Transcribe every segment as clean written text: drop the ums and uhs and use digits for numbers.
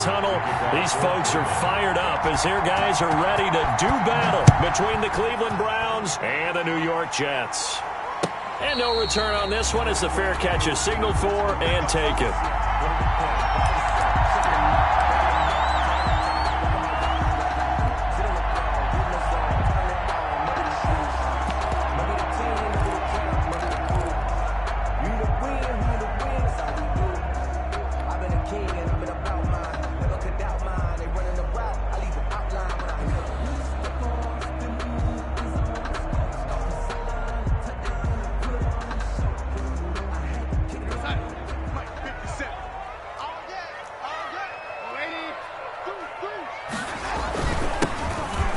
tunnel. These folks are fired up as their guys are ready to do battle between the Cleveland Browns and the New York Jets. And no return on this one as the fair catch is signaled for and taken.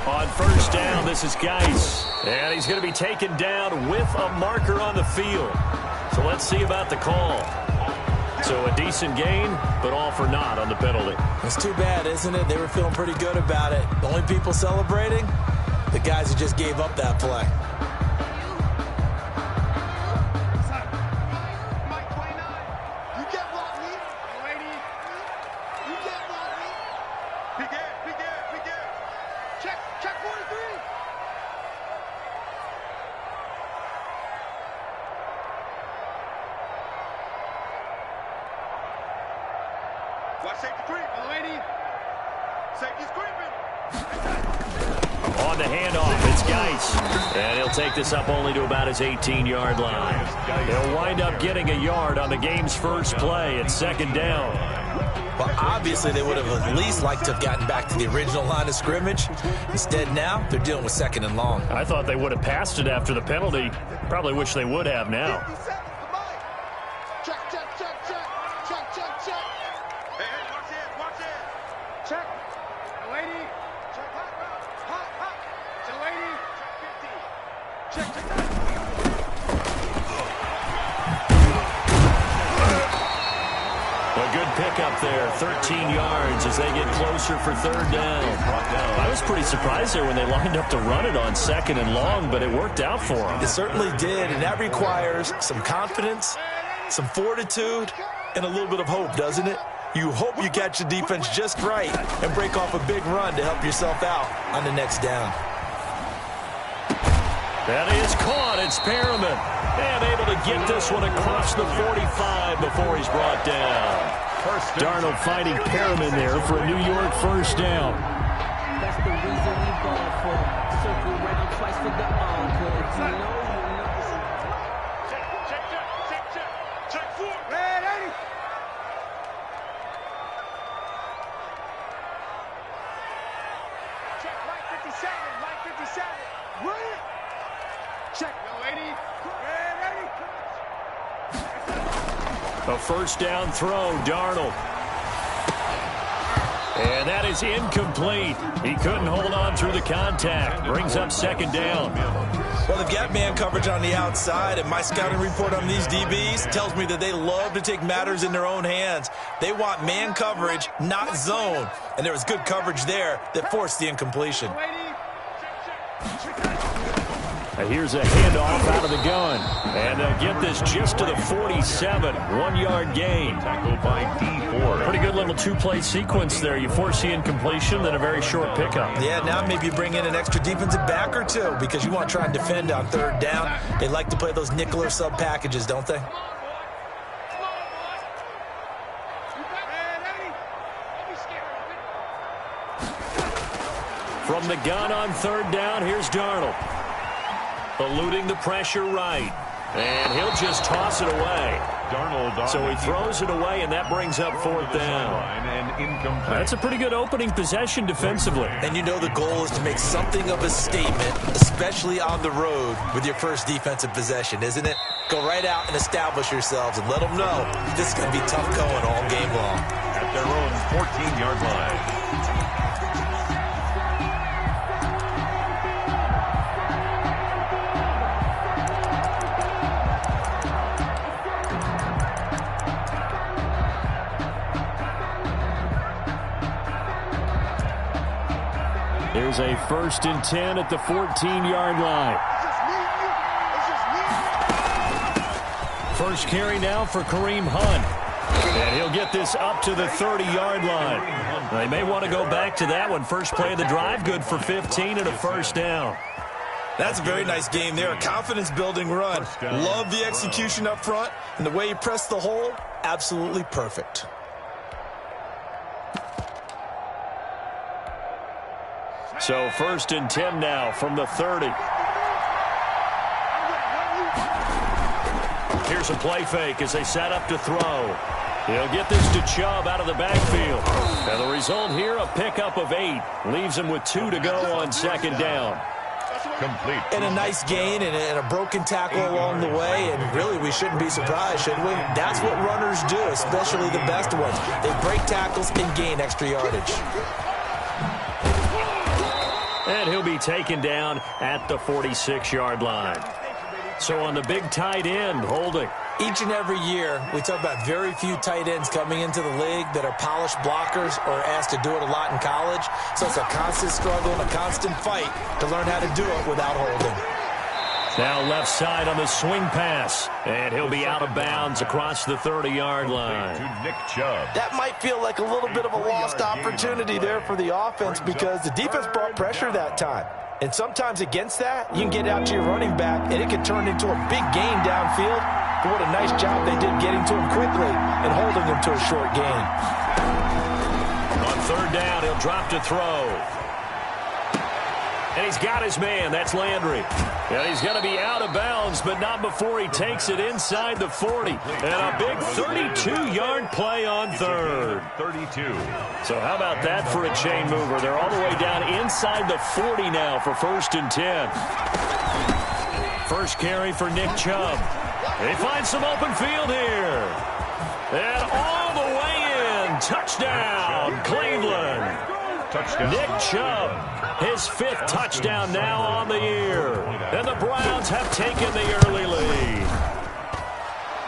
On first down, this is Geis. And he's going to be taken down with a marker on the field. So let's see about the call. So a decent gain, but all for naught on the penalty. It's too bad, isn't it? They were feeling pretty good about it. The only people celebrating, the guys who just gave up that play. On the handoff, it's Geis. And he'll take this up only to about his 18-yard line. He'll wind up getting a yard on the game's first play at second down. Well, obviously they would have at least liked to have gotten back to the original line of scrimmage. Instead now, they're dealing with second and long. I thought they would have passed it after the penalty. Probably wish they would have now. Pickup there, 13 yards as they get closer for third down. I was pretty surprised there when they lined up to run it on second and long, but it worked out for them. It certainly did, and that requires some confidence, some fortitude, and a little bit of hope, doesn't it? You hope you catch the defense just right and break off a big run to help yourself out on the next down. That is caught. It's Perriman. And able to get this one across the 45 before he's brought down. Darnold fighting Perriman there for a New York first down. That's the reason we ball for. Circle around twice for the encore. Check 4. Ready. Check right 57. Right 57. Ready. Check. Ready. A first down throw, Darnold. And that is incomplete. He couldn't hold on through the contact. Brings up second down. Well, they've got man coverage on the outside, and my scouting report on these DBs tells me that they love to take matters in their own hands. They want man coverage, not zone. And there was good coverage there that forced the incompletion. Here's a handoff out of the gun. And they'll get this just to the 47. 1-yard gain. Tackled by D4. Pretty good little two-play sequence there. You force the incompletion, then a very short pickup. Yeah, now maybe you bring in an extra defensive back or two because you want to try and defend on third down. They like to play those nickel or sub packages, don't they? From the gun on third down, here's Darnold. Eluding the pressure right. And he'll just toss it away. So he throws it away, and that brings up fourth down. That's a pretty good opening possession defensively. And you know the goal is to make something of a statement, especially on the road with your first defensive possession, isn't it? Go right out and establish yourselves and let them know this is going to be tough going all game long. At their own 14-yard line. There's a 1st and 10 at the 14-yard line. First carry now for Kareem Hunt. And he'll get this up to the 30-yard line. They may want to go back to that one. First play of the drive, good for 15 and a first down. That's a very nice game there. A confidence-building run. Love the execution up front. And the way he pressed the hole, absolutely perfect. So first and 10 now from the 30. Here's a play fake as they set up to throw. He'll get this to Chubb out of the backfield. And the result here, a pickup of 8. Leaves him with 2 to go on second down. Complete. And a nice gain and a broken tackle along the way. And really, we shouldn't be surprised, should we? That's what runners do, especially the best ones. They break tackles and gain extra yardage. And he'll be taken down at the 46-yard line. So on the big tight end, holding. Each and every year, we talk about very few tight ends coming into the league that are polished blockers or asked to do it a lot in college. So it's a constant struggle and a constant fight to learn how to do it without holding. Now left side on the swing pass. And he'll be out of bounds across the 30-yard line. To Nick Chubb. That might feel like a little bit of a lost opportunity there for the offense because the defense brought pressure that time. And sometimes against that, you can get out to your running back, and it can turn into a big gain downfield. But what a nice job they did getting to him quickly and holding him to a short gain. On third down, he'll drop to throw. And he's got his man. That's Landry. And he's going to be out of bounds, but not before he takes it inside the 40. And a big 32-yard play on third. 32. So how about that for a chain mover? They're all the way down inside the 40 now for first and 10. First carry for Nick Chubb. He finds some open field here. And all the way in. Touchdown, Cleveland. Touchdown. Nick Chubb, his 5th touchdown now on the year. And the Browns have taken the early lead.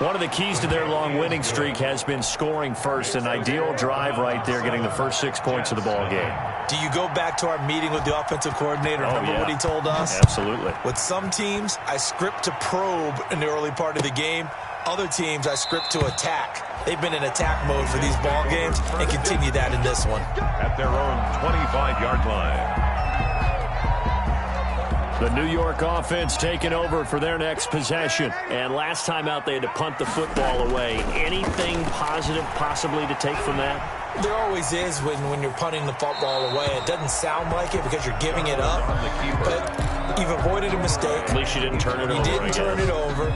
One of the keys to their long winning streak has been scoring first. An ideal drive right there, getting the first 6 points of the ball game. Do you go back to our meeting with the offensive coordinator? Remember what he told us? Absolutely. With some teams, I script to probe in the early part of the game. Other teams, I script to attack. They've been in attack mode for these ball games and continue that in this one. At their own 25-yard line. The New York offense taking over for their next possession. And last time out, they had to punt the football away. Anything positive possibly to take from that? There always is when you're punting the football away. It doesn't sound like it because you're giving it up, but you've avoided a mistake. At least you didn't turn it over. You didn't turn it over,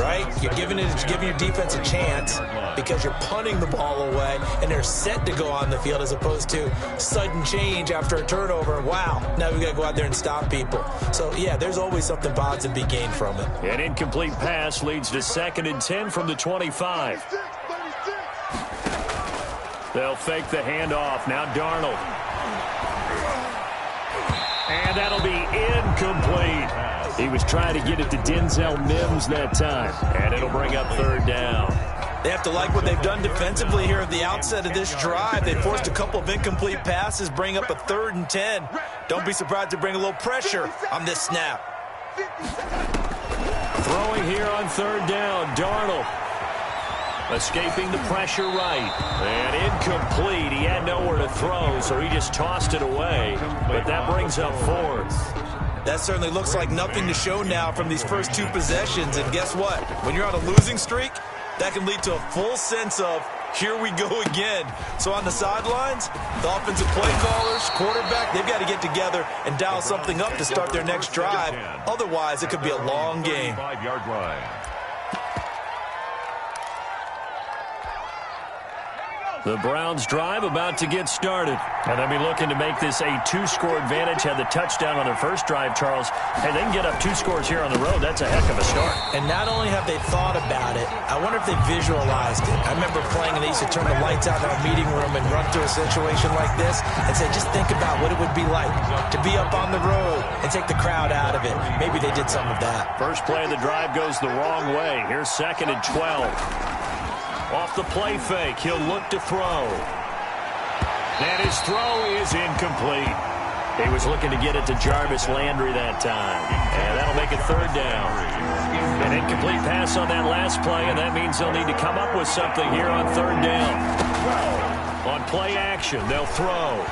right? You're giving your defense a chance because you're punting the ball away, and they're set to go on the field as opposed to sudden change after a turnover. Wow, now we got to go out there and stop people. So, yeah, there's always something positive to be gained from it. An incomplete pass leads to 2nd and 10 from the 25. They'll fake the handoff. Now Darnold. And that'll be incomplete. He was trying to get it to Denzel Mims that time. And it'll bring up 3rd down. They have to like what they've done defensively here at the outset of this drive. They forced a couple of incomplete passes, bring up a 3rd and 10. Don't be surprised to bring a little pressure on this snap. Throwing here on 3rd down, Darnold. Escaping the pressure right. And incomplete. He had nowhere to throw, so he just tossed it away. But that brings up 4th. That certainly looks like nothing to show now from these first 2 possessions. And guess what? When you're on a losing streak, that can lead to a full sense of, here we go again. So on the sidelines, the offensive play callers, quarterback, they've got to get together and dial something up to start their next drive. Otherwise, it could be a long game. 5-yard line. The Browns drive about to get started. And they'll be looking to make this a 2-score advantage. Had the touchdown on their first drive, Charles. Hey, they can get up 2 scores here on the road. That's a heck of a start. And not only have they thought about it, I wonder if they visualized it. I remember playing, and they used to turn the lights out in our meeting room and run through a situation like this and say, just think about what it would be like to be up on the road and take the crowd out of it. Maybe they did some of that. First play of the drive goes the wrong way. Here's 2nd and 12. Off the play fake, he'll look to throw. And his throw is incomplete. He was looking to get it to Jarvis Landry that time. And that'll make it third down. An incomplete pass on that last play, and that means they'll need to come up with something here on third down. On play action, they'll throw.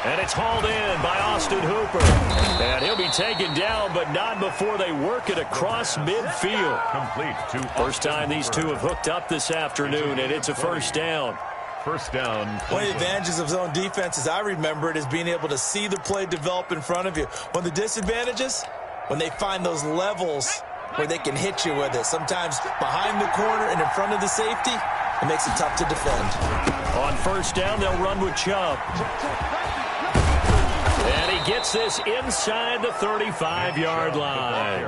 And it's hauled in by Austin Hooper. And he'll be taken down, but not before they work it across midfield. Complete to First time these two have hooked up this afternoon, and it's a first down. First down. One of the advantages of zone defense, as I remember it, is being able to see the play develop in front of you. One of the disadvantages, when they find those levels where they can hit you with it. Sometimes behind the corner and in front of the safety, it makes it tough to defend. On first down, they'll run with Chubb. And he gets this inside the 35-yard line.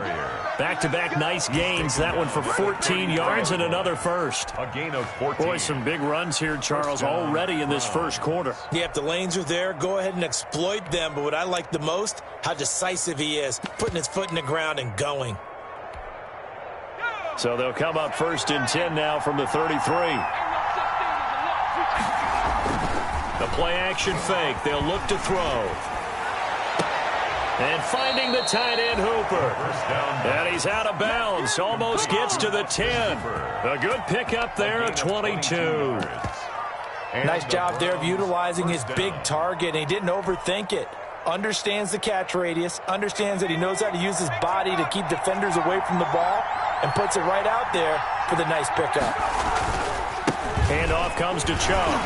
Back-to-back nice gains. That one for 14 yards and another first. A gain of 14. Boy, some big runs here, Charles, already in this first quarter. Yeah, if the lanes are there, go ahead and exploit them. But what I like the most, how decisive he is, putting his foot in the ground and going. So they'll come up first and 10 now from the 33. The play-action fake. They'll look to throw. And finding the tight end, Hooper. And he's out of bounds. Almost gets to the 10. A good pickup there at 22. Nice job there of utilizing his big target. He didn't overthink it. Understands the catch radius. Understands that he knows how to use his body to keep defenders away from the ball. And puts it right out there for the nice pickup. Handoff comes to Chubb.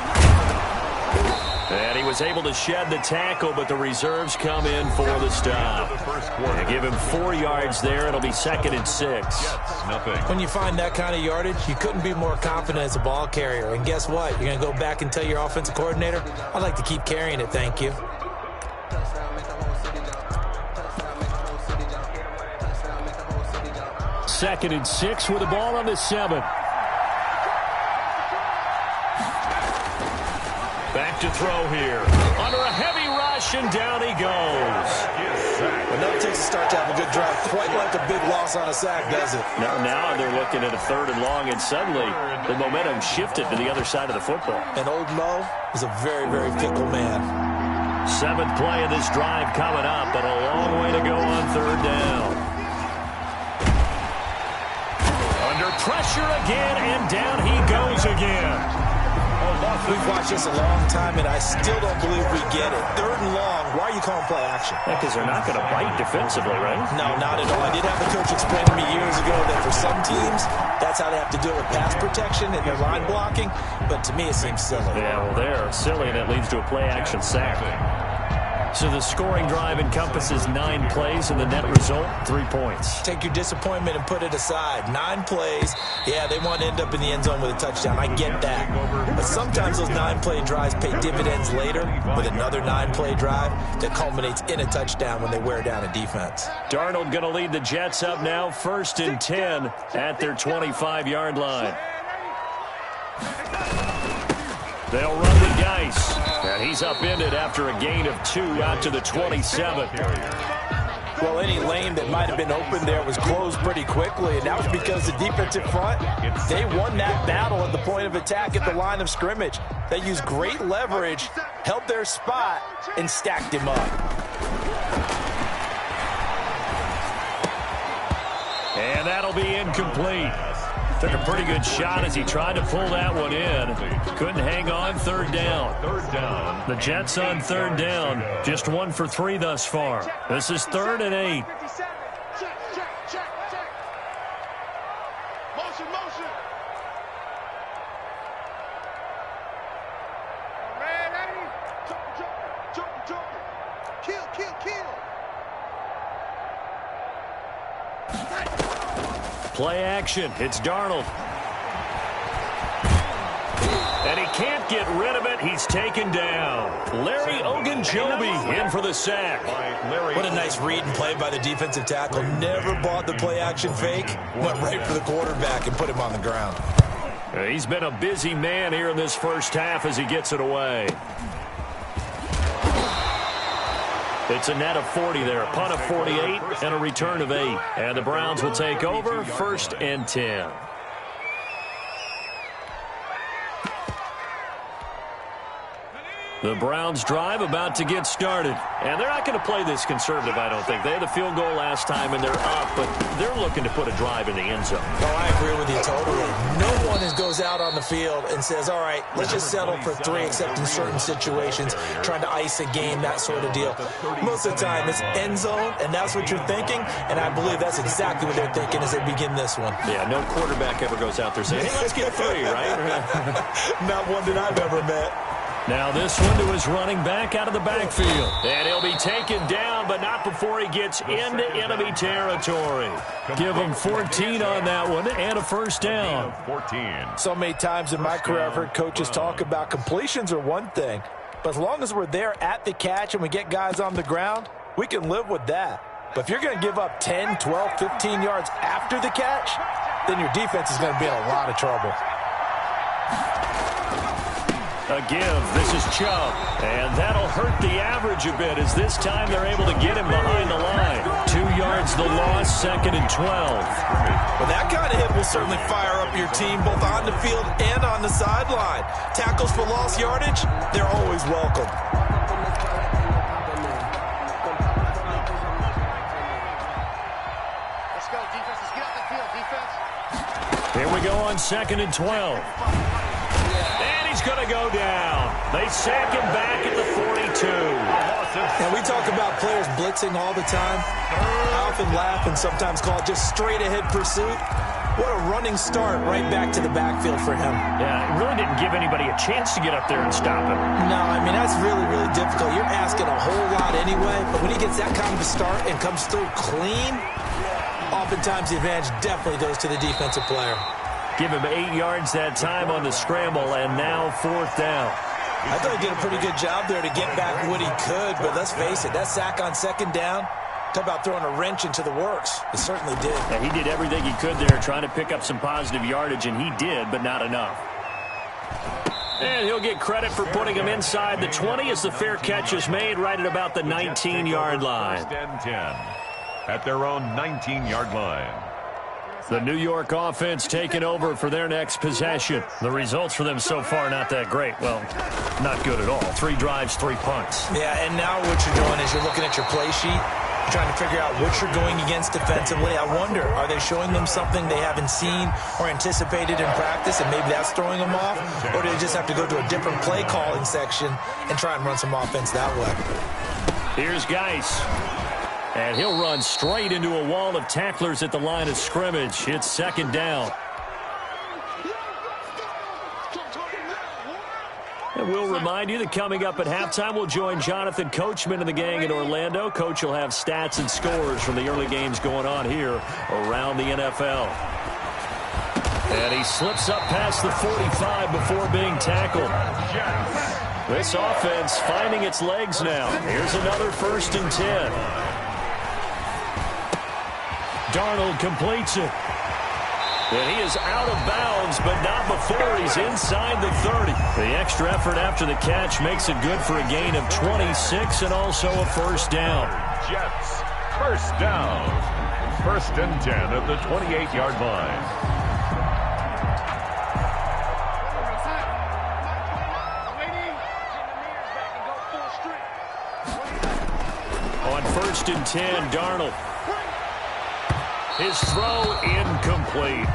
And he was able to shed the tackle, but the reserves come in for the stop. They give him 4 yards there. It'll be 2nd and 6. When you find that kind of yardage, you couldn't be more confident as a ball carrier. And guess what? You're going to go back and tell your offensive coordinator, I'd like to keep carrying it, thank you. Second and 6 with the ball on the 7. Back to throw here. Under a heavy rush, and down he goes. Well, that takes a start to have a good drive. Quite like a big loss on a sack, does it? Now they're looking at a 3rd and long, and suddenly the momentum shifted to the other side of the football. And old Mo is a very, very fickle man. 7th play of this drive coming up, but a long way to go on 3rd down. Under pressure again, and down he goes again. We've watched this a long time, and I still don't believe we get it. 3rd and long, why are you calling play action? Because they're not going to bite defensively, right? No, not at all. I did have a coach explain to me years ago that for some teams, that's how they have to deal with pass protection and their line blocking, but to me it seems silly. Yeah, well, they're silly, and it leads to a play-action sack. So the scoring drive encompasses 9 plays, and the net result, 3 points. Take your disappointment and put it aside. 9 plays, yeah, they want to end up in the end zone with a touchdown. I get that. But sometimes those 9-play drives pay dividends later with another 9-play drive that culminates in a touchdown when they wear down a defense. Darnold going to lead the Jets up now, 1st and 10 at their 25-yard line. They'll run the dice. And he's upended after a gain of 2 out to the 27. Well, any lane that might have been open there was closed pretty quickly, and that was because the defensive front, they won that battle at the point of attack at the line of scrimmage. They used great leverage, held their spot, and stacked him up. And that'll be incomplete. Took a pretty good shot as he tried to pull that one in. Couldn't hang on 3rd down. The Jets on 3rd down. Just 1 for 3 thus far. This is 3rd and 8. Motion. Ready? Jump. Kill. Play action. It's Darnold. And he can't get rid of it. He's taken down. Larry Ogunjobi in for the sack. What a nice read and play by the defensive tackle. Never bought the play-action fake. Went right for the quarterback and put him on the ground. He's been a busy man here in this first half as he gets it away. It's a net of 40 there, a punt of 48, and a return of 8. And the Browns will take over, 1st and 10. The Browns drive about to get started. And they're not going to play this conservative, I don't think. They had a field goal last time, and they're up, but they're looking to put a drive in the end zone. Oh, I agree with you totally. No one goes out on the field and says, all right, let's just settle for 3, except in certain situations, trying to ice a game, that sort of deal. Most of the time, it's end zone, and that's what you're thinking, and I believe that's exactly what they're thinking as they begin this one. Yeah, no quarterback ever goes out there saying, hey, let's get 3, right? Not one that I've ever met. Now this one to his running back out of the backfield. And he'll be taken down, but not before he gets into enemy territory. Give him 14 on that one and a first down. 14. So many times in my career I've heard coaches talk about completions are one thing, but as long as we're there at the catch and we get guys on the ground, we can live with that. But if you're going to give up 10, 12, 15 yards after the catch, then your defense is going to be in a lot of trouble. A give. This is Chubb. And that'll hurt the average a bit as this time they're able to get him behind the line. 2 yards the loss, 2nd and 12. Well, that kind of hit will certainly fire up your team both on the field and on the sideline. Tackles for lost yardage, they're always welcome. Let's go, defense. Let's get out the field, defense. Here we go on 2nd and 12. And he's going to go down. They sack him back at the 42. And we talk about players blitzing all the time. I often laugh and sometimes call it just straight-ahead pursuit. What a running start right back to the backfield for him. Yeah, it really didn't give anybody a chance to get up there and stop him. No, I mean, that's really, really difficult. You're asking a whole lot anyway, but when he gets that kind of a start and comes through clean, oftentimes the advantage definitely goes to the defensive player. Give him 8 yards that time on the scramble, and now 4th down. I thought he did a pretty good job there to get back what he could, but let's face it, that sack on 2nd down, talk about throwing a wrench into the works. It certainly did. Yeah, he did everything he could there, trying to pick up some positive yardage, and he did, but not enough. And he'll get credit for putting him inside the 20 as the fair catch is made right at about the 19-yard line. 10 at their own 19-yard line. The New York offense taking over for their next possession. The results for them so far not that great. Well, not good at all. 3 drives, 3 punts. Yeah, and now what you're doing is you're looking at your play sheet. You're trying to figure out what you're going against defensively. I wonder, are they showing them something they haven't seen or anticipated in practice, and maybe that's throwing them off? Or do they just have to go to a different play calling section and try and run some offense that way? Here's Geis. And he'll run straight into a wall of tacklers at the line of scrimmage. It's 2nd down. And we'll remind you that coming up at halftime, we'll join Jonathan Coachman and the gang in Orlando. Coach will have stats and scores from the early games going on here around the NFL. And he slips up past the 45 before being tackled. This offense finding its legs now. Here's another 1st and 10. Darnold completes it. And he is out of bounds, but not before he's inside the 30. The extra effort after the catch makes it good for a gain of 26 and also a 1st down. Jets, 1st down. 1st and 10 at the 28-yard line. On 1st and 10, Darnold. His throw incomplete.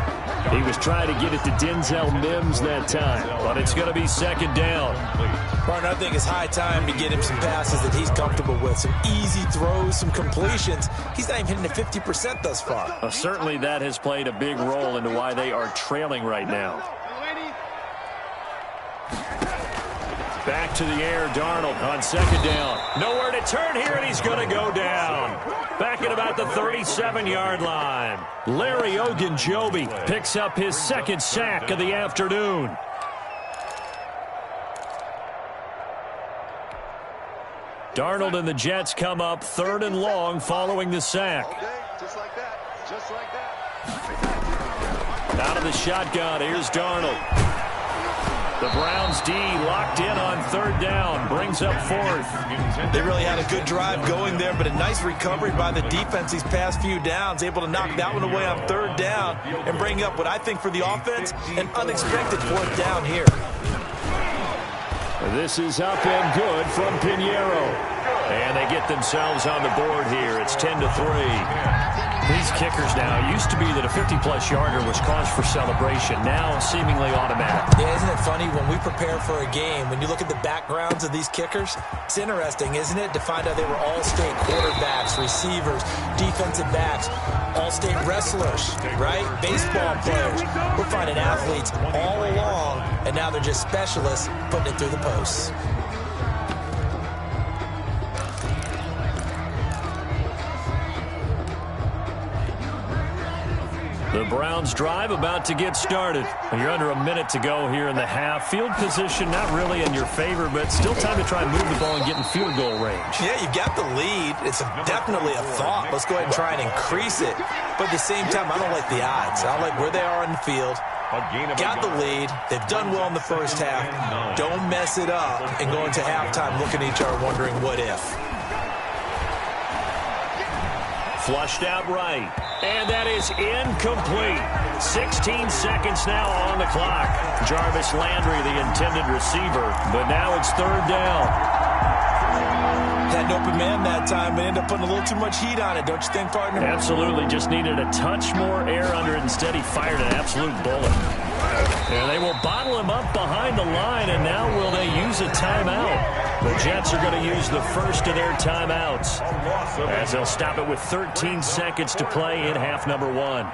He was trying to get it to Denzel Mims that time, but it's going to be 2nd down. Martin, I think it's high time to get him some passes that he's comfortable with, some easy throws, some completions. He's not even hitting the 50% thus far. Certainly that has played a big role into why they are trailing right now. Back to the air, Darnold on 2nd down. Nowhere to turn here, and he's going to go down. Back at about the 37-yard line. Larry Ogunjobi picks up his 2nd sack of the afternoon. Darnold and the Jets come up 3rd and long following the sack. Okay, just like that. Just like that. Out of the shotgun, here's Darnold. The Browns D locked in on 3rd down, brings up 4th. They really had a good drive going there, but a nice recovery by the defense these past few downs, able to knock that one away on 3rd down and bring up what I think for the offense, an unexpected 4th down here. This is up and good from Pinheiro. And they get themselves on the board here. It's 10-3. These kickers now, it used to be that a 50-plus yarder was cause for celebration. Now seemingly automatic. Yeah, isn't it funny when we prepare for a game, when you look at the backgrounds of these kickers, it's interesting, isn't it, to find out they were all-state quarterbacks, receivers, defensive backs, all-state wrestlers, right? Baseball players. We're finding athletes all along, and now they're just specialists putting it through the posts. The Browns drive about to get started. You're under a minute to go here in the half. Field position not really in your favor, but still time to try and move the ball and get in field goal range. Yeah, you've got the lead. It's definitely a thought. Let's go ahead and try and increase it. But at the same time, I don't like the odds. I like where they are on the field. Got the lead. They've done well in the first half. Don't mess it up and go into halftime looking at each other wondering what if. Flushed out right. And that is incomplete. 16 seconds now on the clock. Jarvis Landry, the intended receiver. But now it's third down. Had an open man that time, but ended up putting a little too much heat on it, don't you think, partner? Absolutely. Just needed a touch more air under it. Instead, he fired an absolute bullet. And they will bottle him up behind the line, and now will they use a timeout? The Jets are going to use the first of their timeouts as they'll stop it with 13 seconds to play in half number one.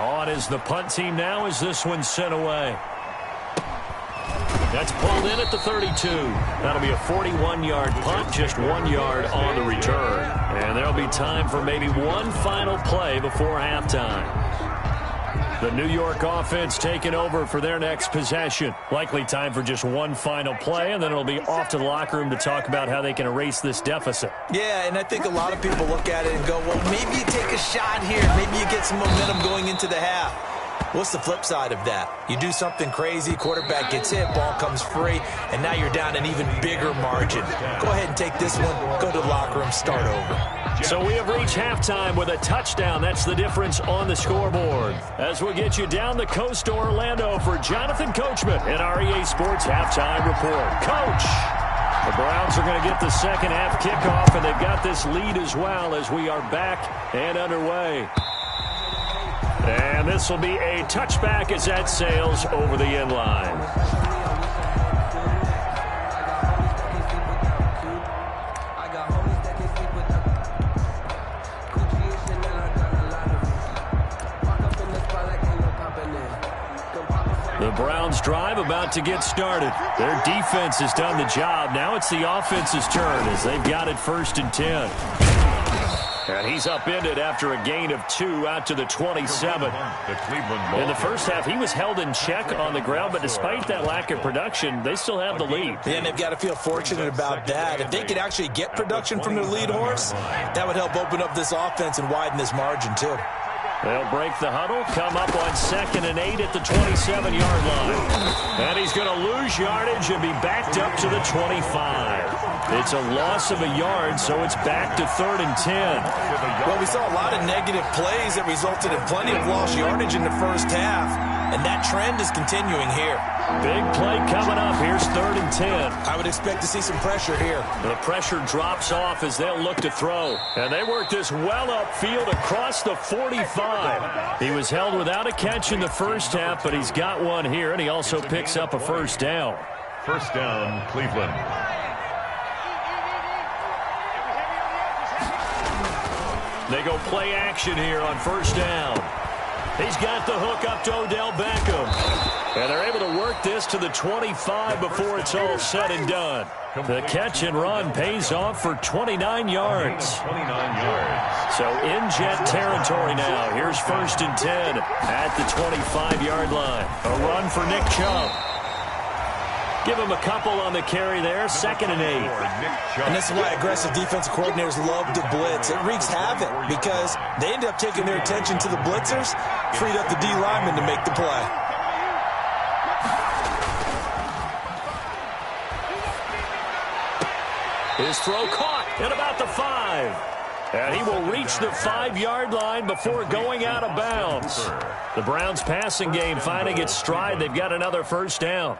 On is the punt team now as this one's sent away. That's pulled in at the 32. That'll be a 41-yard punt, just 1 yard on the return. And there'll be time for maybe one final play before halftime. The New York offense taking over for their next possession. Likely time for just one final play, and then it'll be off to the locker room to talk about how they can erase this deficit. Yeah, and I think a lot of people look at it and go, well, maybe you take a shot here. Maybe you get some momentum going into the half. What's the flip side of that? You do something crazy, quarterback gets hit, ball comes free, and now you're down an even bigger margin. Go ahead and take this one, go to the locker room, start over. So we have reached halftime with a touchdown. That's the difference on the scoreboard. As we get you down the coast to Orlando for Jonathan Coachman in our EA Sports Halftime Report. Coach! The Browns are going to get the second half kickoff, and they've got this lead as well as we are back and underway. And this will be a touchback as that sails over the end line. The Browns drive about to get started. Their defense has done the job. Now it's the offense's turn as they've got it 1st and 10. And he's upended after a gain of 2 out to the 27. In the first half, he was held in check on the ground, but despite that lack of production, they still have the lead. Yeah, and they've got to feel fortunate about that. If they could actually get production from their lead horse, that would help open up this offense and widen this margin, too. They'll break the huddle, come up on 2nd and 8 at the 27-yard line. And he's going to lose yardage and be backed up to the 25. It's a loss of a yard, so it's back to 3rd and 10. Well, we saw a lot of negative plays that resulted in plenty of lost yardage in the first half, and that trend is continuing here. Big play coming up. Here's 3rd and 10. I would expect to see some pressure here. The pressure drops off as they'll look to throw. And they work this well upfield across the 45. He was held without a catch in the first half, but he's got one here, and he also picks up a first down. First down, Cleveland. They go play action here on first down. He's got the hook up to Odell Beckham. And they're able to work this to the 25 before it's all said and done. The catch and run pays off for 29 yards. 29 yards. So in Jet territory now. Here's 1st and 10 at the 25-yard line. A run for Nick Chubb. Give him a couple on the carry there. 2nd and 8. And this is why aggressive defensive coordinators love to blitz. It wreaks havoc because they end up taking their attention to the blitzers, freed up the D lineman to make the play. His throw caught at about the 5. And he will reach the 5-yard line before going out of bounds. The Browns passing game finding its stride. They've got another first down.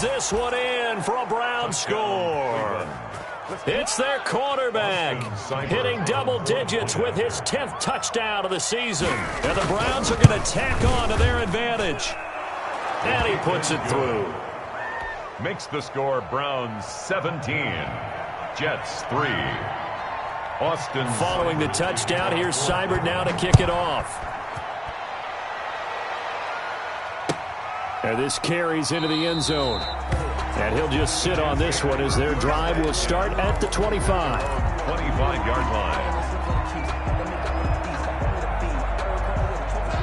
this one in for a Browns score. It's their quarterback hitting double digits with his 10th touchdown of the season. And the Browns are going to tack on to their advantage. And he puts it through. Makes the score Browns 17, Jets 3. Austin. Following the touchdown, here's Seibert now to kick it off. And this carries into the end zone. And he'll just sit on this one as their drive will start at the 25. 25-yard line.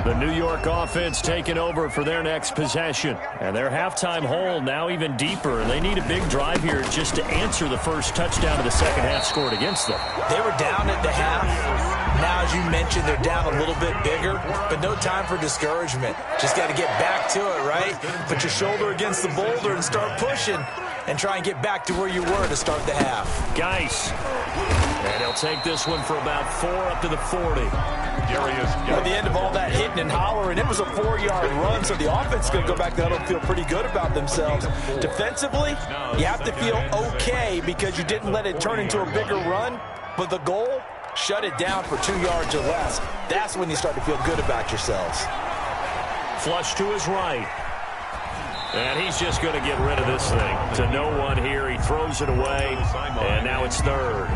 The New York offense taking over for their next possession. And their halftime hole now even deeper. And they need a big drive here just to answer the first touchdown of the second half scored against them. They were down at the half. Now, as you mentioned, they're down a little bit bigger, but no time for discouragement. Just got to get back to it, right? Put your shoulder against the boulder and start pushing and try and get back to where you were to start the half. Geis. And he'll take this one for about 4 up to the 40. At the end of all that hitting and hollering, it was a 4-yard run, so the offense is going to go back there and feel pretty good about themselves. Defensively, you have to feel okay because you didn't let it turn into a bigger run, but the goal, shut it down for 2 yards or less. That's when you start to feel good about yourselves. Flush to his right. And he's just going to get rid of this thing. To no one here. He throws it away, and now it's third.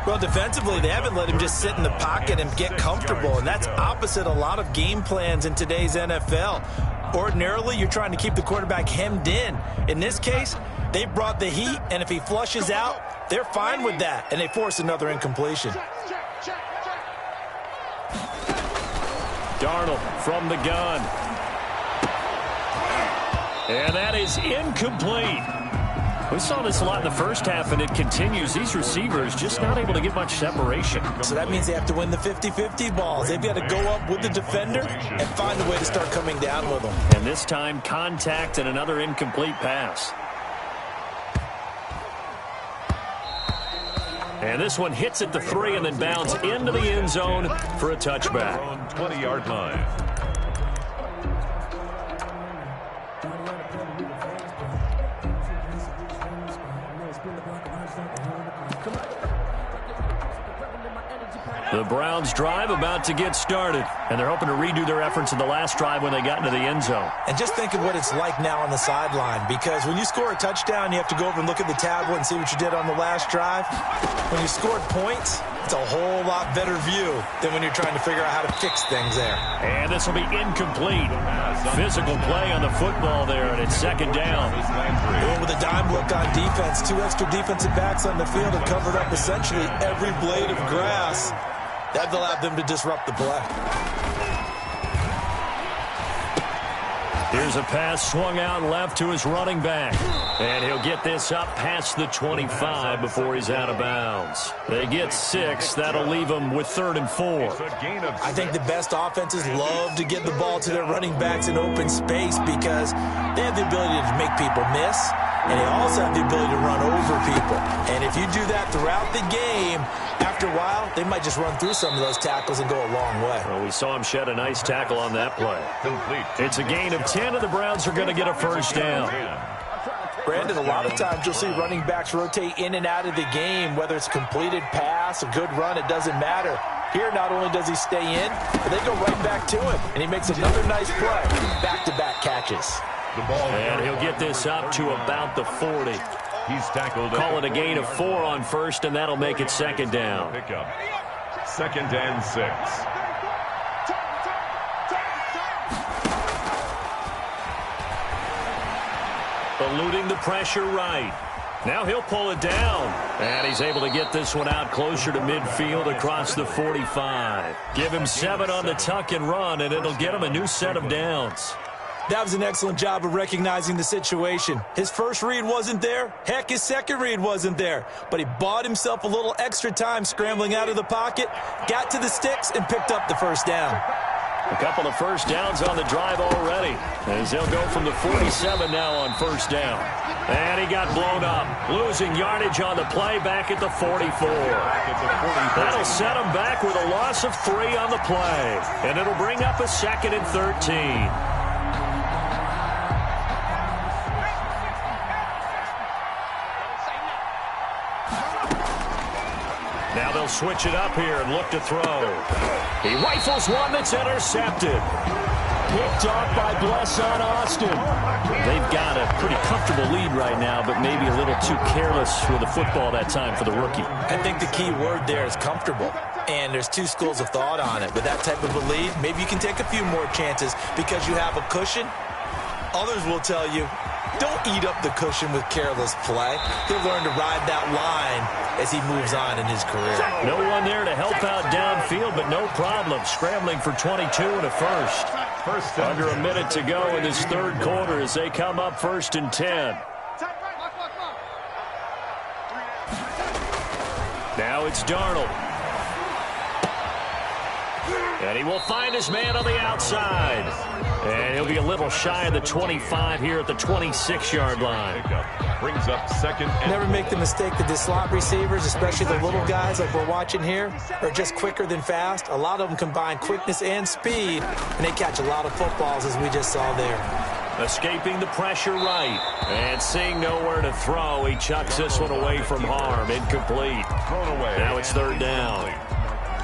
Well, defensively, they haven't let him just sit in the pocket and get comfortable, and that's opposite a lot of game plans in today's NFL. Ordinarily, you're trying to keep the quarterback hemmed in. In this case, they brought the heat, and if he flushes out, they're fine with that, and they force another incompletion. Darnold from the gun. And that is incomplete. We saw this a lot in the first half, and it continues. These receivers just not able to get much separation. So that means they have to win the 50-50 balls. They've got to go up with the defender and find a way to start coming down with them. And this time, contact and another incomplete pass. And this one hits at the 3 and then bounds into the end zone for a touchback. 20-yard line. The Browns drive about to get started, and they're hoping to redo their efforts in the last drive when they got into the end zone. And just think of what it's like now on the sideline, because when you score a touchdown, you have to go over and look at the tablet and see what you did on the last drive. When you scored points, it's a whole lot better view than when you're trying to figure out how to fix things there. And this will be incomplete. Physical play on the football there, and it's second down. With a dime look on defense, 2 extra defensive backs on the field and covered up essentially every blade of grass. That allowed them to disrupt the play. Here's a pass swung out left to his running back. And he'll get this up past the 25 before he's out of bounds. They get 6. That'll leave them with 3rd and 4. I think the best offenses love to get the ball to their running backs in open space because they have the ability to make people miss, and they also have the ability to run over people. And if you do that throughout the game, after a while, they might just run through some of those tackles and go a long way. Well, we saw him shed a nice tackle on that play. Complete. It's a gain of 10, and the Browns are going to get a first down. Brandon, a lot of times you'll see running backs rotate in and out of the game, whether it's a completed pass, a good run, it doesn't matter. Here, not only does he stay in, but they go right back to him, and he makes another nice play. Back-to-back catches. The ball. And he'll get this up to about the 40. He's tackled. Call it a gain of 4 on first, and that'll make it second down. Pickup. 2nd and 6. Eluding the pressure right. Now he'll pull it down. And he's able to get this one out closer to midfield across the 45. Give him 7 on the tuck and run, and it'll get him a new set of downs. That was an excellent job of recognizing the situation. His first read wasn't there. Heck, his second read wasn't there. But he bought himself a little extra time scrambling out of the pocket, got to the sticks, and picked up the first down. A couple of first downs on the drive already, as they'll go from the 47 now on first down. And he got blown up, losing yardage on the play back at the 44. That'll set him back with a loss of 3 on the play, and it'll bring up a 2nd and 13. Now they'll switch it up here and look to throw. He rifles one that's intercepted. Picked off by Blesson Austin. They've got a pretty comfortable lead right now, but maybe a little too careless with the football that time for the rookie. I think the key word there is comfortable. And there's two schools of thought on it. With that type of a lead, maybe you can take a few more chances because you have a cushion. Others will tell you, don't eat up the cushion with careless play. He'll learn to ride that line as he moves on in his career. No one there to help out downfield, but no problem. Scrambling for 22 and a first. Under a minute to go in this third quarter as they come up 1st and 10. Now it's Darnold. And he will find his man on the outside. And he'll be a little shy of the 25 here at the 26-yard line. Brings up 2nd and Never make the mistake that the slot receivers, especially the little guys like we're watching here, are just quicker than fast. A lot of them combine quickness and speed, and they catch a lot of footballs as we just saw there. Escaping the pressure right. And seeing nowhere to throw, he chucks this one away from harm. Incomplete. thrown away. Now it's 3rd down.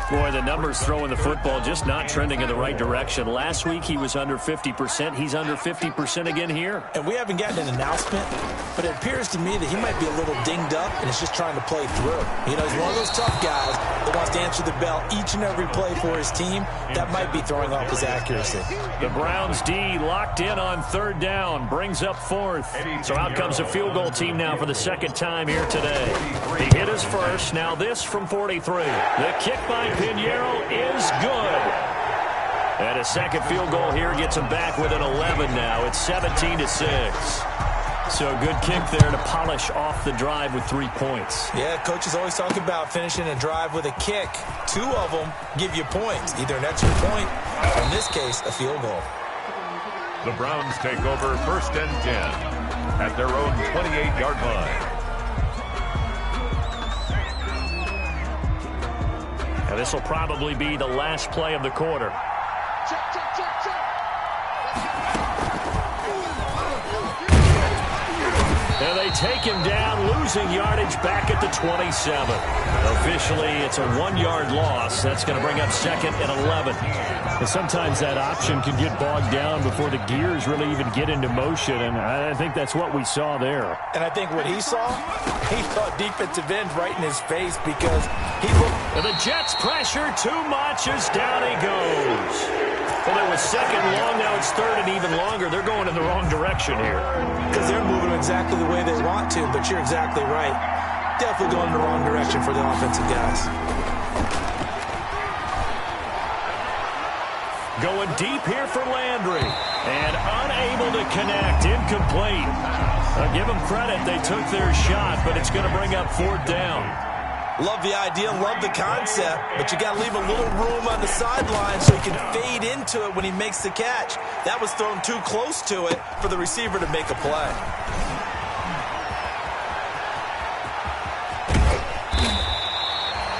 Boy, the numbers throwing the football just not trending in the right direction. Last week he was under 50%. He's under 50% again here. And we haven't gotten an announcement, but it appears to me that he might be a little dinged up and is just trying to play through. You know, he's one of those tough guys that wants to answer the bell each and every play for his team. That might be throwing off his accuracy. The Browns D locked in on 3rd down, brings up 4th. So out comes a field goal team now for the 2nd time here today. He hit his first, now this from 43. The kick by Pinheiro is good. And a second field goal here gets him back within 11 now. It's 17-6. So a good kick there to polish off the drive with 3 points. Yeah, coaches always talk about finishing a drive with a kick. 2 of them give you points, either an extra point, or in this case, a field goal. The Browns take over 1st and 10 at their own 28-yard line. Now this will probably be the last play of the quarter. And they take him down, losing yardage back at the 27. Officially, it's a 1-yard loss. That's going to bring up 2nd and 11. And sometimes that option can get bogged down before the gears really even get into motion, and I think that's what we saw there. And I think what he saw defensive end right in his face because he looked. And the Jets pressure too much as down he goes. Well, it was 2nd long, now it's 3rd and even longer. They're going in the wrong direction here. Because they're moving exactly the way they want to, but you're exactly right. Definitely going in the wrong direction for the offensive guys. Going deep here for Landry. And unable to connect. Incomplete. I'll give them credit. They took their shot, but it's going to bring up 4th down. Love the idea, love the concept, but you got to leave a little room on the sideline so he can fade into it when he makes the catch. That was thrown too close to it for the receiver to make a play.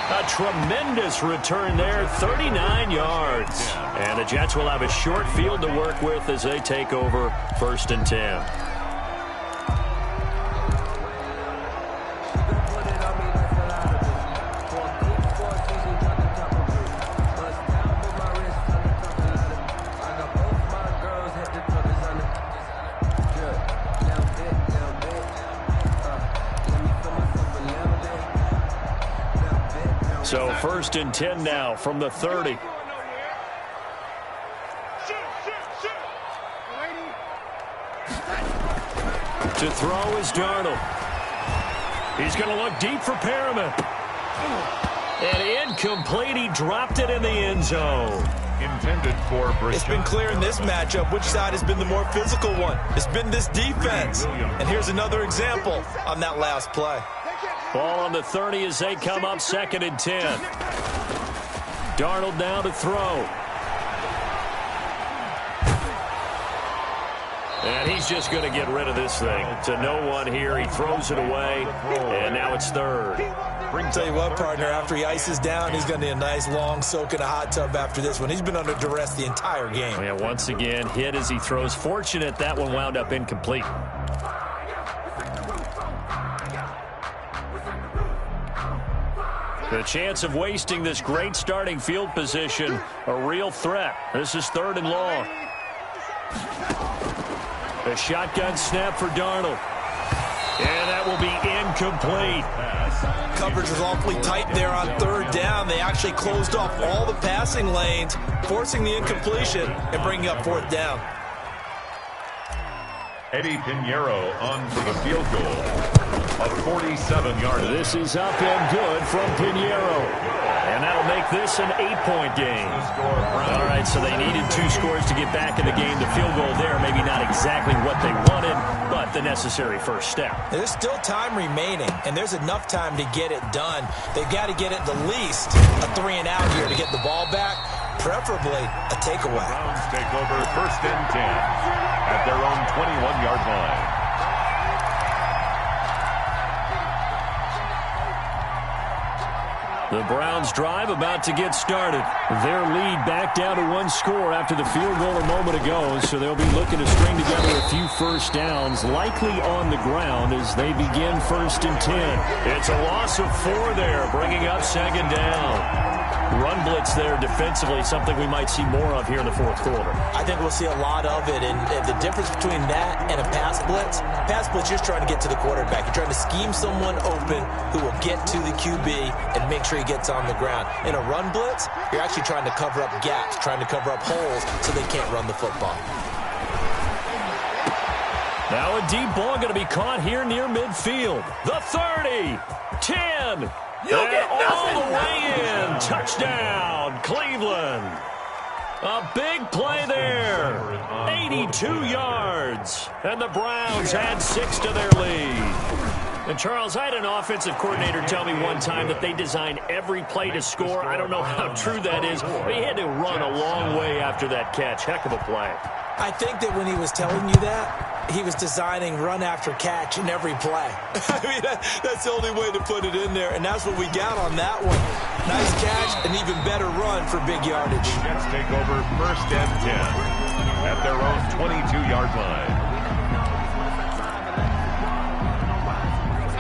A tremendous return there, 39 yards. And the Jets will have a short field to work with as they take over 1st and 10. So 1st and 10 now from the 30. To throw is Darnold. He's going to look deep for Perriman. And incomplete. He dropped it in the end zone. Intended for Brashad. It's been clear in this matchup which side has been the more physical one. It's been this defense. And here's another example on that last play. Ball on the 30 as they come up 2nd and 10. Darnold now to throw. And he's just going to get rid of this thing. To no one here. He throws it away. And now it's 3rd. Tell you what, partner, after he ices down, he's going to need a nice long soak in a hot tub after this one. He's been under duress the entire game. Yeah, once again, hit as he throws. Fortunate that one wound up incomplete. The chance of wasting this great starting field position, a real threat. This is 3rd and long. The shotgun snap for Darnold. And that will be incomplete. Coverage was awfully tight there on 3rd down. They actually closed off all the passing lanes, forcing the incompletion and bringing up 4th down. Eddie Pinheiro on for the field goal of 47 yards. This is up and good from Pinheiro. And that'll make this an 8-point game. All right, so they needed 2 scores to get back in the game. The field goal there, maybe not exactly what they wanted, but the necessary first step. There's still time remaining, and there's enough time to get it done. They've got to get it the least a 3-and-out here to get the ball back, preferably a takeaway. Browns take over 1st and 10 at their own 21-yard line. The Browns drive about to get started. Their lead back down to 1 score after the field goal a moment ago, so they'll be looking to string together a few first downs, likely on the ground as they begin 1st and 10. It's a loss of 4 there, bringing up 2nd down. Run blitz there defensively, something we might see more of here in the 4th quarter. I think we'll see a lot of it, and the difference between that and a pass blitz, you're just trying to get to the quarterback. You're trying to scheme someone open who will get to the QB and make sure he gets on the ground. In a run blitz, you're actually trying to cover up gaps, trying to cover up holes so they can't run the football. Now a deep ball going to be caught here near midfield. The 30, 10, and all the way in. Touchdown, Cleveland. A big play there. 82 yards. And the Browns add 6 to their lead. And, Charles, I had an offensive coordinator tell me one time that they design every play to score. I don't know how true that is, but he had to run a long way after that catch. Heck of a play. I think that when he was telling you that, he was designing run after catch in every play. I mean, that's the only way to put it in there, and that's what we got on that one. Nice catch, an even better run for big yardage. Jets take over 1st and 10 at their own 22-yard line.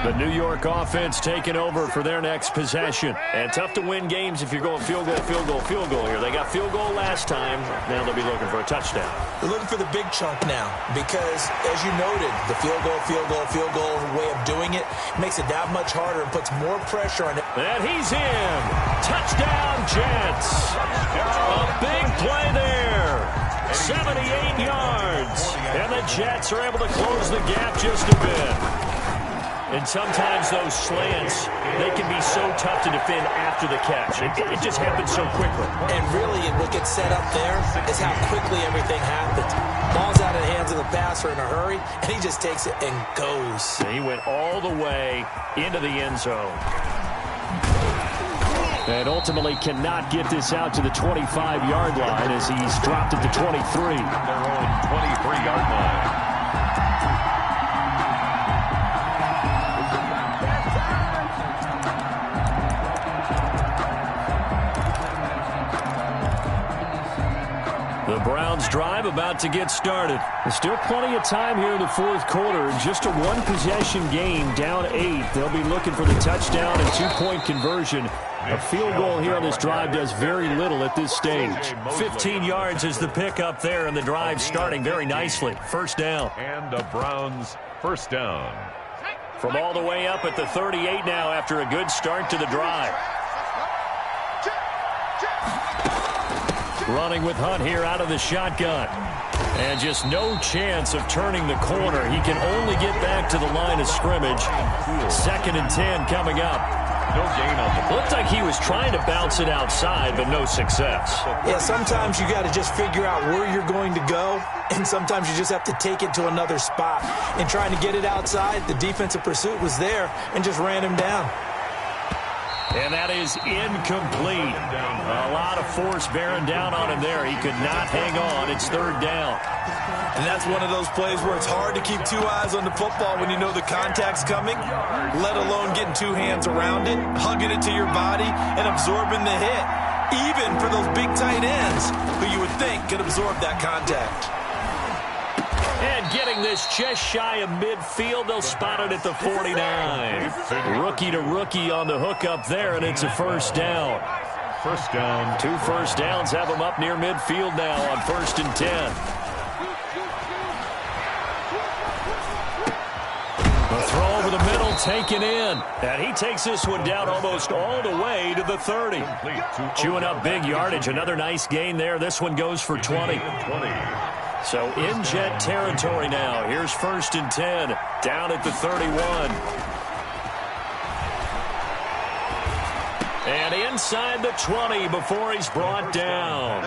The New York offense taking over for their next possession. And tough to win games if you're going field goal, field goal, field goal here. They got field goal last time. Now they'll be looking for a touchdown. They're looking for the big chunk now because, as you noted, the field goal way of doing it makes it that much harder and puts more pressure on it. And he's in. Touchdown, Jets. A big play there. 78 yards. And the Jets are able to close the gap just a bit. And sometimes those slants, they can be so tough to defend after the catch. It just happens so quickly. And really, what gets set up there is how quickly everything happens. Ball's out of the hands of the passer in a hurry, and he just takes it and goes. And he went all the way into the end zone. And ultimately cannot get this out to the 25-yard line as he's dropped at the 23. Their own 23-yard line. The Browns drive about to get started. There's still plenty of time here in the 4th quarter. Just a 1-possession game, down 8. They'll be looking for the touchdown and 2-point conversion. A field goal here on this drive does very little at this stage. 15 yards is the pickup there, and the drive starting very nicely. 1st down. And the Browns 1st down. From all the way up at the 38 now after a good start to the drive. Running with Hunt here out of the shotgun. And just no chance of turning the corner. He can only get back to the line of scrimmage. 2nd and 10 coming up. No gain on the ball. Looked like he was trying to bounce it outside, but no success. Yeah, sometimes you got to just figure out where you're going to go, and sometimes you just have to take it to another spot. And trying to get it outside, the defensive pursuit was there and just ran him down. And that is incomplete. A lot of force bearing down on him there. He could not hang on. It's 3rd down. And that's one of those plays where it's hard to keep 2 eyes on the football when you know the contact's coming, let alone getting 2 hands around it, hugging it to your body, and absorbing the hit, even for those big tight ends who you would think could absorb that contact. And getting this just shy of midfield, they'll spot it at the 49. Rookie to rookie on the hook up there, and it's a first down. First down. 2 first downs have them up near midfield now on 1st and 10. The throw over the middle, taken in. And he takes this one down almost all the way to the 30. Chewing up big yardage. Another nice gain there. This one goes for 20. So in jet territory now. Here's 1st and 10. Down at the 31. And inside the 20 before he's brought down.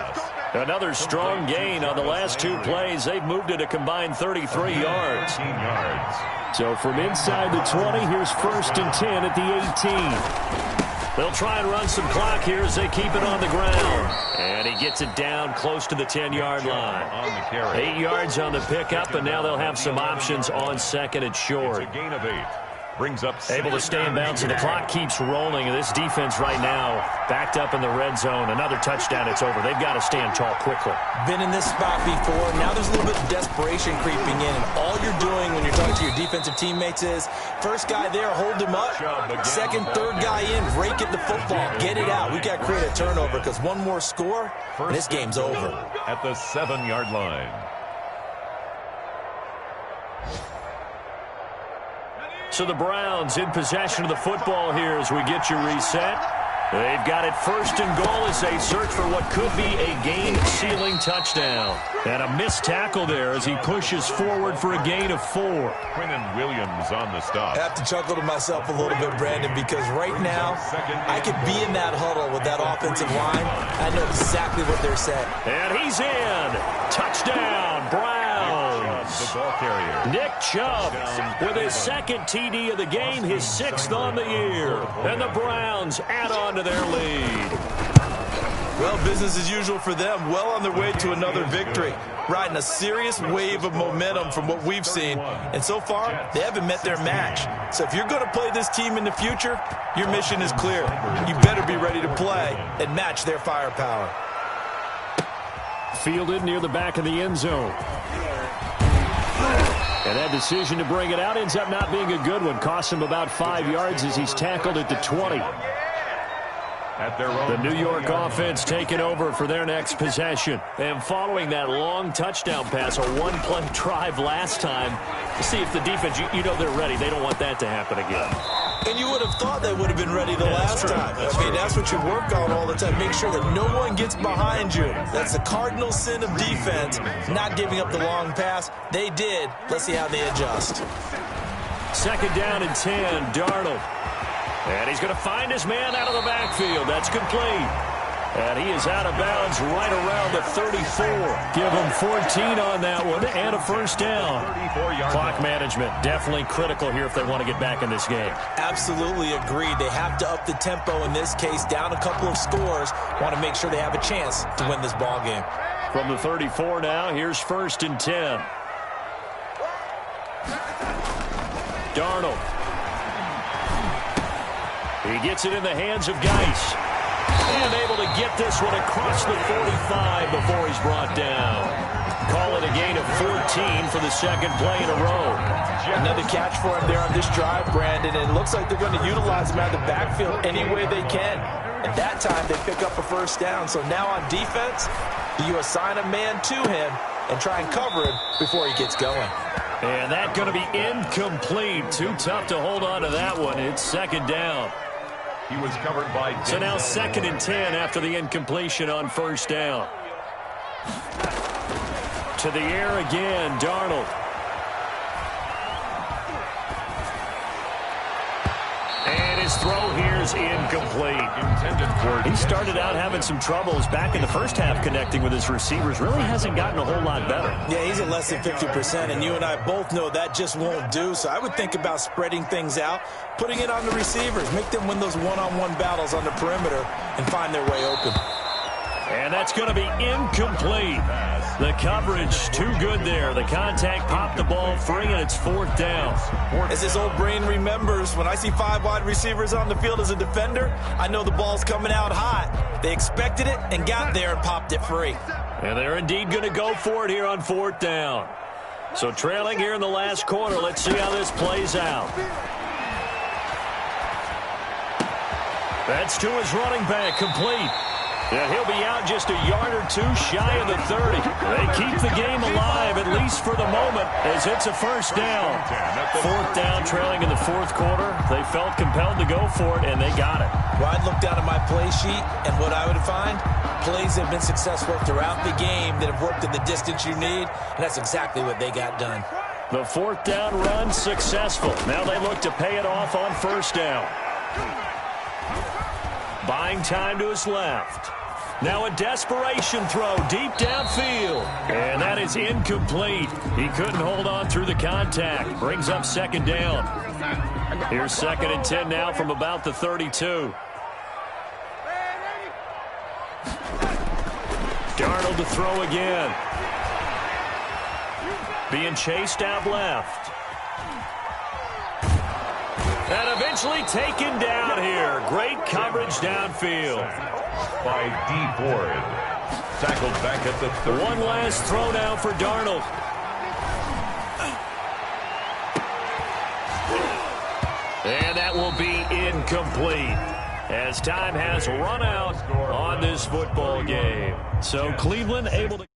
Another strong gain on the last 2 plays. They've moved it a combined 33 yards. So from inside the 20, here's 1st and 10 at the 18. They'll try and run some clock here as they keep it on the ground. And he gets it down close to the 10-yard line. 8 yards on the pickup, and now they'll have some options on 2nd and short. It's a gain of 8. Brings up able to stay in bounds, and the clock keeps rolling. And this defense right now backed up in the red zone. Another touchdown, it's over. They've got to stand tall quickly. Been in this spot before. Now there's a little bit of desperation creeping in. And all you're doing when you're talking to your defensive teammates is, first guy there, hold him up. Second, third guy in, break at the football. Get it out. We've got to create a turnover because one more score, and this game's over. At the 7-yard line. So the Browns in possession of the football here as we get you reset. They've got it 1st and goal as they search for what could be a game-sealing touchdown. And a missed tackle there as he pushes forward for a gain of 4. Quinnen Williams on the stop. I have to chuckle to myself a little bit, Brandon, because right now I could be in that huddle with that offensive line. I know exactly what they're saying. And he's in. Touchdown, Browns. The ball carrier. Nick Chubb with his 2nd TD of the game, his 6th on the year. And the Browns add on to their lead. Well, business as usual for them. Well on their way to another victory. Riding a serious wave of momentum from what we've seen. And so far, they haven't met their match. So if you're going to play this team in the future, your mission is clear. You better be ready to play and match their firepower. Fielded near the back of the end zone. And that decision to bring it out ends up not being a good one. Costs him about 5 yards as he's tackled at the 20. The New York offense taking over for their next possession. And following that long touchdown pass, a one-play drive last time, to see if the defense, you know they're ready. They don't want that to happen again. And you would have thought they would have been ready the last time. I mean, that's what you work on all the time. Make sure that no one gets behind you. That's the cardinal sin of defense, not giving up the long pass. They did. Let's see how they adjust. 2nd down and 10, Darnold. And he's going to find his man out of the backfield. That's complete. And he is out of bounds right around the 34. Give him 14 on that one and a 1st down. Clock management definitely critical here if they want to get back in this game. Absolutely agreed. They have to up the tempo in this case, down a couple of scores. Want to make sure they have a chance to win this ball game. From the 34 now, here's 1st and 10. Darnold. He gets it in the hands of Geis. And able to get this one across the 45 before he's brought down. Call it a gain of 14 for the 2nd play in a row. Another catch for him there on this drive, Brandon. And it looks like they're going to utilize him out of the backfield any way they can. At that time, they pick up a 1st down. So now on defense, you assign a man to him and try and cover him before he gets going. And that's going to be incomplete. Too tough to hold on to that one. It's 2nd down. He was covered by... So now 2nd and 10 after the incompletion on 1st down. To the air again, Darnold. And his throw here is incomplete. He started out having some troubles back in the first half connecting with his receivers. Really hasn't gotten a whole lot better. Yeah, he's at less than 50%, and you and I both know that just won't do. So I would think about spreading things out, putting it on the receivers, make them win those one-on-one battles on the perimeter and find their way open. And that's going to be incomplete. The coverage too good there. The contact popped the ball free, and it's 4th down. As his old brain remembers, when I see 5 wide receivers on the field as a defender, I know the ball's coming out hot. They expected it and got there and popped it free. And they're indeed going to go for it here on 4th down. So trailing here in the last quarter. Let's see how this plays out. That's to his running back, complete. Yeah, he'll be out just a yard or two shy of the 30. They keep the game alive, at least for the moment, as it's a first down. Fourth down, trailing in the fourth quarter. They felt compelled to go for it, and they got it. Well, I'd look down at my play sheet, and what I would find, plays have been successful throughout the game that have worked in the distance you need, and that's exactly what they got done. The fourth down run successful. Now they look to pay it off on first down. Buying time to his left. Now a desperation throw deep downfield. And that is incomplete. He couldn't hold on through the contact. Brings up second down. Here's 2nd and 10 now from about the 32. Darnold to throw again. Being chased out left. And eventually taken down here. Great coverage downfield. By D. Ford. Tackled back at the 30. One last throw now for Darnold. And that will be incomplete, as time has run out on this football game. So Cleveland able to...